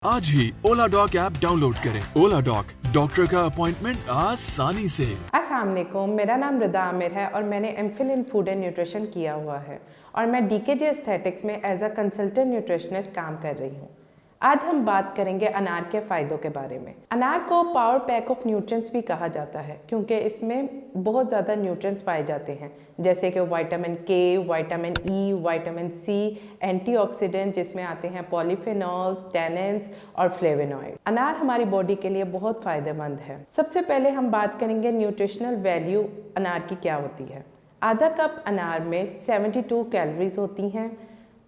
आज ही ओला dock app download करें। ओला dock, doctor का अपॉइंटमेंट आसानी से। अस्सलाम वालेकुम, मेरा नाम रिदा आमिर है और मैंने MPhil in food and nutrition किया हुआ है और मैं डीकेजे एस्थेटिक्स में एज अ कंसल्टेंट न्यूट्रिशनिस्ट काम कर रही हूँ। आज हम बात करेंगे अनार के फ़ायदों के बारे में। अनार को पावर पैक ऑफ न्यूट्रिएंट्स भी कहा जाता है क्योंकि इसमें बहुत ज़्यादा न्यूट्रिएंट्स पाए जाते हैं, जैसे कि vitamin K, vitamin E, vitamin C, antioxidant जिसमें आते हैं पॉलीफेनॉल्स, टैनिन्स और फ्लेवोनॉइड। अनार हमारी बॉडी के लिए बहुत फ़ायदेमंद है। सबसे पहले हम बात करेंगे न्यूट्रिशनल वैल्यू अनार की क्या होती है। आधा कप अनार में 72 कैलोरीज होती हैं,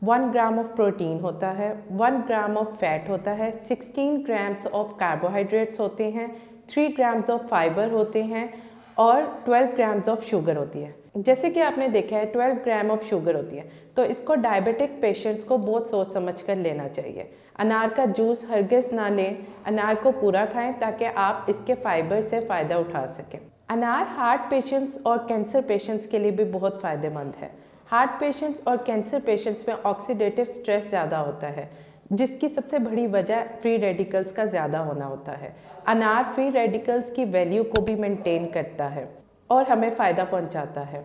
1 ग्राम ऑफ प्रोटीन होता है, 1 ग्राम ऑफ फैट होता है, 16 ग्राम्स ऑफ कार्बोहाइड्रेट्स होते हैं, 3 ग्राम्स ऑफ फाइबर होते हैं और 12 ग्राम्स ऑफ शुगर होती है। जैसे कि आपने देखा है 12 ग्राम ऑफ शुगर होती है, तो इसको डायबिटिक पेशेंट्स को बहुत सोच समझ कर लेना चाहिए। अनार का जूस हरगिज़ ना लें, अनार को पूरा खाएं ताकि आप इसके फाइबर से फ़ायदा उठा सकें। अनार हार्ट पेशेंट्स और कैंसर पेशेंट्स के लिए भी बहुत फ़ायदेमंद है। हार्ट पेशेंट्स और कैंसर पेशेंट्स में ऑक्सीडेटिव स्ट्रेस ज़्यादा होता है, जिसकी सबसे बड़ी वजह फ्री रेडिकल्स का ज़्यादा होना होता है। अनार फ्री रेडिकल्स की वैल्यू को भी मेंटेन करता है और हमें फ़ायदा पहुंचाता है,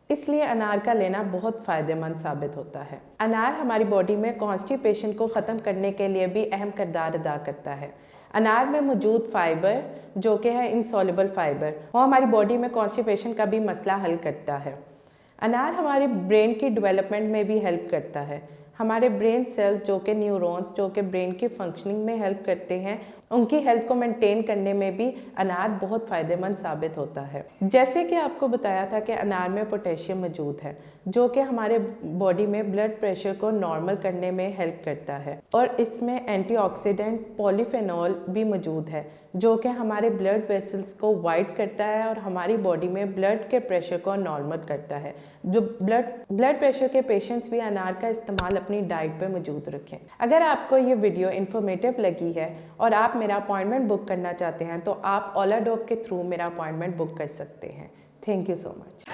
इसलिए अनार का लेना बहुत फ़ायदेमंद साबित होता है। अनार हमारी बॉडी में कॉन्स्टिपेशन को ख़त्म करने के लिए भी अहम किरदार अदा करता है। अनार में मौजूद फाइबर जो कि है इनसॉल्युबल फाइबर, वो हमारी बॉडी में कॉन्स्टिपेशन का भी मसला हल करता है। अनार हमारे ब्रेन की डेवलपमेंट में भी हेल्प करता है। हमारे ब्रेन सेल्स जो कि न्यूरॉन्स जो कि ब्रेन की फंक्शनिंग में हेल्प करते हैं, उनकी हेल्थ को मेंटेन करने में भी अनार बहुत फ़ायदेमंद साबित होता है। जैसे कि आपको बताया था कि अनार में पोटेशियम मौजूद है जो कि हमारे बॉडी में ब्लड प्रेशर को नॉर्मल करने में हेल्प करता है और इसमें एंटीऑक्सीडेंट पॉलीफेनॉल भी मौजूद है जो कि हमारे ब्लड वेसल्स को वाइड करता है और हमारी बॉडी में ब्लड के प्रेशर को नॉर्मल करता है। जो ब्लड प्रेशर के पेशेंट्स भी अनार का इस्तेमाल अपनी डाइट पे मौजूद रखें। अगर आपको ये वीडियो इन्फॉर्मेटिव लगी है और आप मेरा अपॉइंटमेंट बुक करना चाहते हैं तो आप ओला डॉक के थ्रू मेरा अपॉइंटमेंट बुक कर सकते हैं। Thank you so much.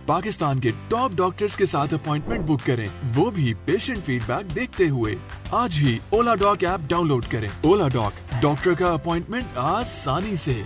Pakistan के टॉप डॉक्टर्स के साथ अपॉइंटमेंट बुक करें, वो भी पेशेंट फीडबैक देखते हुए। आज ही ओला डॉक ऐप डाउनलोड करें। ओला डॉक, डॉक्टर का अपॉइंटमेंट आसानी से।